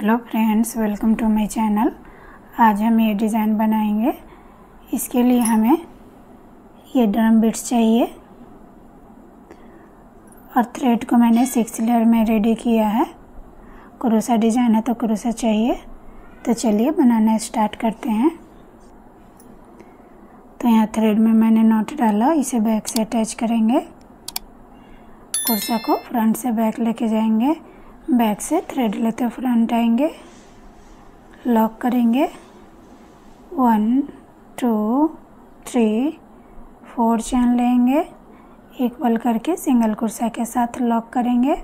Hello friends, welcome to my channel. आज हम ये डिज़ाइन बनाएंगे। इसके लिए हमें ये ड्रम बीट्स चाहिए और थ्रेड को मैंने 6 लेयर में रेडी किया है। क्रोशा डिज़ाइन है तो क्रोशा चाहिए। तो चलिए बनाना स्टार्ट करते हैं। तो यहाँ थ्रेड में मैंने नॉट डाला, इसे बैक से अटैच करेंगे। क्रोशा को फ्रंट से बैक लेके जाएंगे, बैक से थ्रेड लेते फ्रंट आएंगे, लॉक करेंगे। 1 2 3 4 चेन लेंगे, इक्वल करके सिंगल क्रोशा के साथ लॉक करेंगे।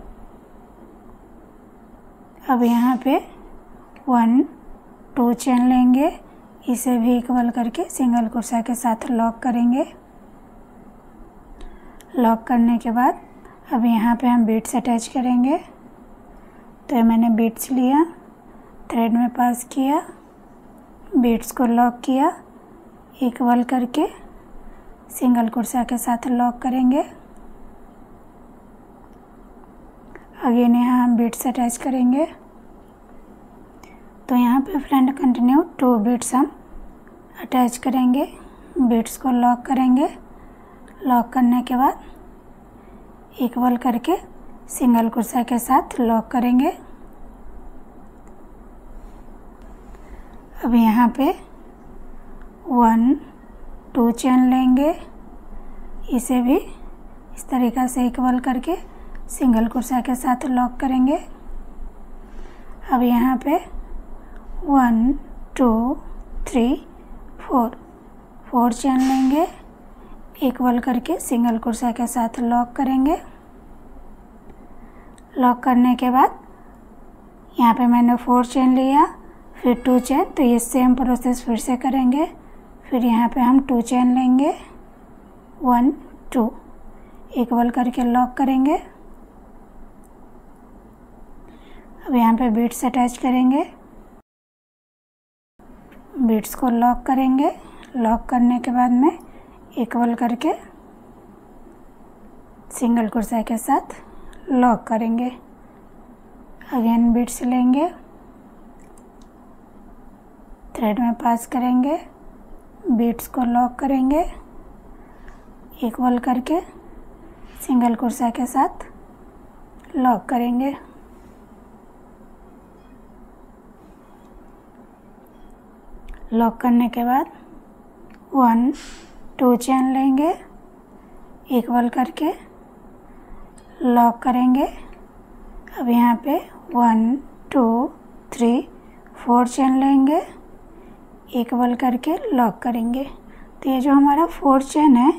अब यहाँ पे 1 2 चेन लेंगे, इसे भी इक्वल करके सिंगल क्रोशा के साथ लॉक करेंगे। लॉक करने के बाद अब यहाँ पे हम बीट्स अटैच करेंगे। तो मैंने बीट्स लिया, थ्रेड में पास किया, बीट्स को लॉक किया, इक्वल करके सिंगल क्रोशा के साथ लॉक करेंगे। अगेन यहाँ हम बीट्स अटैच करेंगे। तो यहाँ पे फ्रंट कंटिन्यू 2 बीट्स हम अटैच करेंगे, बीट्स को लॉक करेंगे। लॉक करने के बाद इक्वल करके सिंगल क्रोशा के साथ लॉक करेंगे। अब यहाँ पे 1 2 चेन लेंगे, इसे भी इस तरीक़ा से इक्वल करके सिंगल क्रोशा के साथ लॉक करेंगे। अब यहाँ पे 1 2 3 4 चेन लेंगे, इक्वल करके सिंगल क्रोशा के साथ लॉक करेंगे। लॉक करने के बाद यहाँ पे मैंने 4 चेन लिया, फिर 2 चेन, तो ये सेम प्रोसेस फिर से करेंगे। फिर यहाँ पे हम 2 चेन लेंगे, 1 2 इक्वल करके लॉक करेंगे। अब यहाँ पे बीट्स अटैच करेंगे, बीट्स को लॉक करेंगे। लॉक करने के बाद में इक्वल करके सिंगल क्रोशा के साथ लॉक करेंगे। अगेन बीट्स लेंगे, थ्रेड में पास करेंगे, बीट्स को लॉक करेंगे, इक्वल करके सिंगल क्रोशा के साथ लॉक करेंगे। लॉक करने के बाद 1 2 चेन लेंगे, इक्वल करके लॉक करेंगे। अब यहाँ पे 1 2 3 4 चेन लेंगे, इक्वल करके लॉक करेंगे। तो ये जो हमारा 4 चेन है,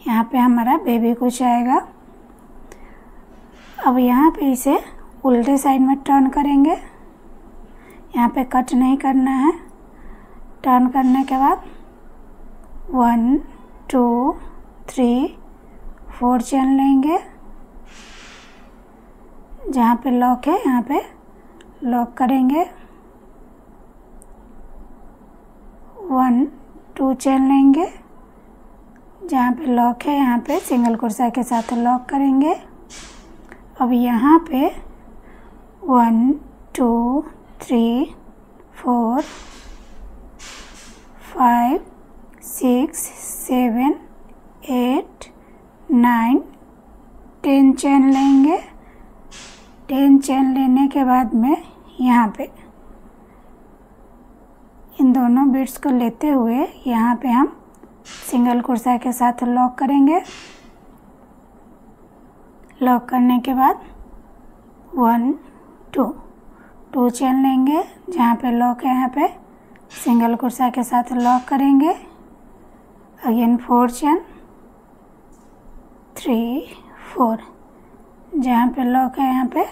यहाँ पे हमारा बेबी कुछ आएगा। अब यहाँ पे इसे उल्टे साइड में टर्न करेंगे। यहाँ पे कट नहीं करना है। टर्न करने के बाद 1 2 3 4 चेन लेंगे, जहाँ पे लॉक है यहाँ पे लॉक करेंगे। 1 2 चेन लेंगे, जहाँ पे लॉक है यहाँ पे सिंगल क्रोशा के साथ लॉक करेंगे। अब यहाँ पे 1 2 3 4 5 6 7 8 9 10 चेन लेंगे। 10 चेन लेने के बाद में यहाँ पे इन दोनों बीट्स को लेते हुए यहाँ पे हम सिंगल क्रोशा के साथ लॉक करेंगे। लॉक करने के बाद 1 2 चेन लेंगे, जहाँ पे लॉक है यहाँ पे सिंगल क्रोशा के साथ लॉक करेंगे। अगेन 4 चेन 3 4, जहाँ पे लॉक है यहाँ पे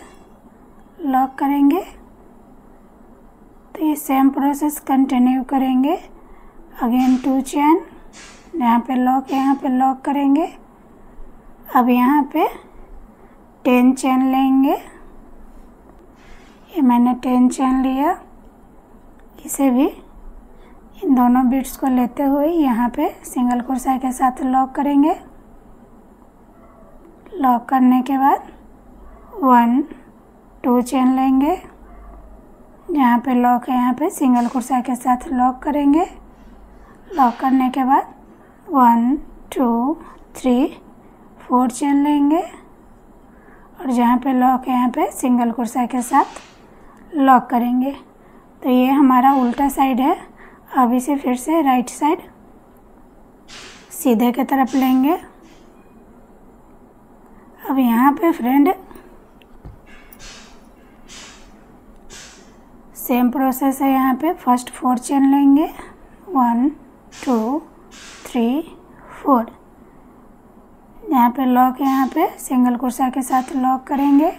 लॉक करेंगे। तो ये सेम प्रोसेस कंटिन्यू करेंगे। अगेन 2 चेन, जहाँ पे लॉक है यहाँ पे लॉक करेंगे। अब यहाँ पे 10 चेन लेंगे, ये मैंने 10 चेन लिया, इसे भी इन दोनों बीट्स को लेते हुए यहाँ पे सिंगल क्रोशा के साथ लॉक करेंगे। लॉक करने के बाद 1 2 चेन लेंगे, जहाँ पे लॉक है यहाँ पे सिंगल क्रोशा के साथ लॉक करेंगे। लॉक करने के बाद 1 2 3 4 चेन लेंगे और जहाँ पे लॉक है यहाँ पे सिंगल क्रोशा के साथ लॉक करेंगे। तो ये हमारा उल्टा साइड है। अब इसे फिर से राइट साइड सीधे की तरफ लेंगे। अब यहाँ पे फ्रेंड सेम प्रोसेस है। यहाँ पे फर्स्ट 4 चेन लेंगे 1 2 3 4। यहाँ पे लॉक है यहाँ पे सिंगल क्रोशा के साथ लॉक करेंगे।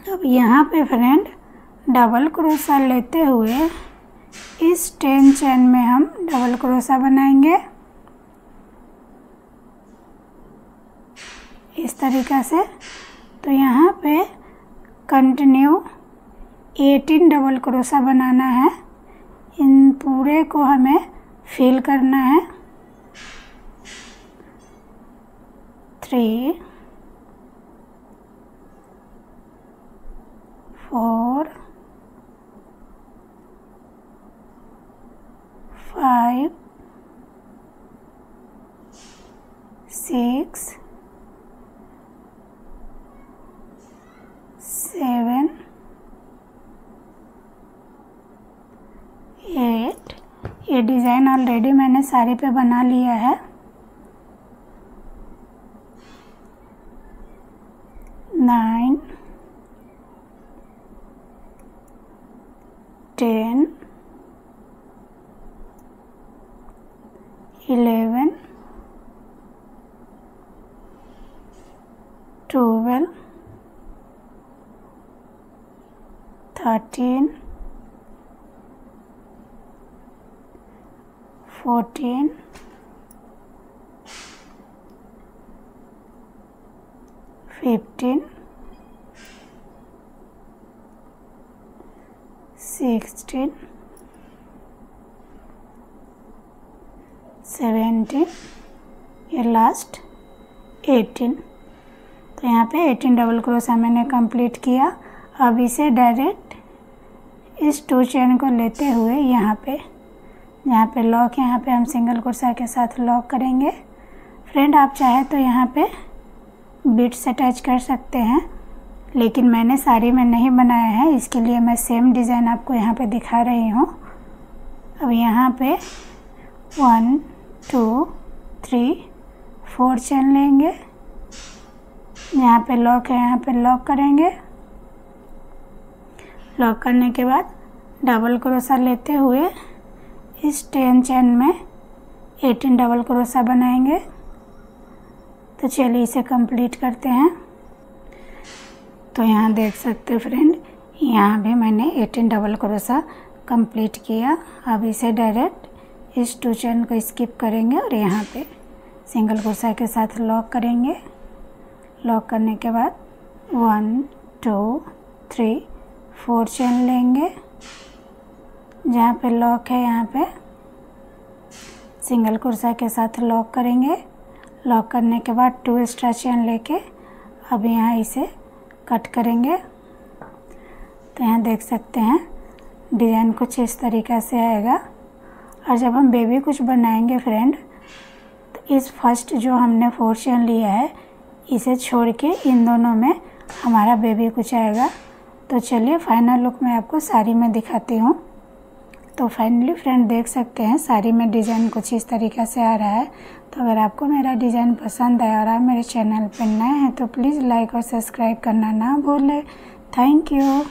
अब यहाँ पे फ्रेंड डबल क्रोशा लेते हुए इस 10 चेन में हम डबल क्रोशा बनाएंगे इस तरीक़ा से। तो यहाँ पे कंटिन्यू 18 डबल क्रोशा बनाना है। इन पूरे को हमें फिल करना है। 3 4 5 6 7 8। ये डिज़ाइन ऑलरेडी मैंने साड़ी पे बना लिया है। 9 10 11 12 13 14 15 16 17 ये लास्ट 18। तो यहाँ पे 18 डबल क्रोशा मैंने कंप्लीट किया। अब इसे डायरेक्ट इस 2 चेन को लेते हुए यहाँ पे जहाँ पे लॉक यहाँ पे हम सिंगल क्रोशा के साथ लॉक करेंगे। फ्रेंड आप चाहे तो यहाँ पे बीट्स अटैच कर सकते हैं, लेकिन मैंने साड़ी में नहीं बनाया है, इसके लिए मैं सेम डिज़ाइन आपको यहाँ पे दिखा रही हूँ। अब यहाँ पे 1 2 3 4 चेन लेंगे। यहाँ पे लॉक है यहाँ पे लॉक करेंगे। लॉक करने के बाद डबल क्रोशा लेते हुए इस 10 चेन में 18 डबल क्रोशा बनाएंगे। तो चलिए इसे कंप्लीट करते हैं। तो यहाँ देख सकते हैं फ्रेंड, यहाँ भी मैंने 18 डबल क्रोशा कंप्लीट किया। अब इसे डायरेक्ट इस 2 चेन को स्किप करेंगे और यहाँ पे सिंगल क्रोशा के साथ लॉक करेंगे। लॉक करने के बाद 1 2 3 4 चेन लेंगे। जहाँ पे लॉक है यहाँ पे सिंगल क्रोशा के साथ लॉक करेंगे। लॉक करने के बाद 2 एक्स्ट्रा चेन लेके अब यहाँ इसे कट करेंगे। तो यहाँ देख सकते हैं डिज़ाइन कुछ इस तरीक़ा से आएगा। और जब हम बेबी कुछ बनाएंगे फ्रेंड, तो इस फर्स्ट जो हमने 4 चेन लिया है इसे छोड़ के इन दोनों में हमारा बेबी कुछ आएगा। तो चलिए फाइनल लुक मैं आपको साड़ी में दिखाती हूँ। तो फाइनली फ्रेंड देख सकते हैं साड़ी में डिज़ाइन कुछ इस तरीक़े से आ रहा है। तो अगर आपको मेरा डिज़ाइन पसंद आया और आप मेरे चैनल पर नए हैं तो प्लीज़ लाइक और सब्सक्राइब करना ना भूलें। Thank you.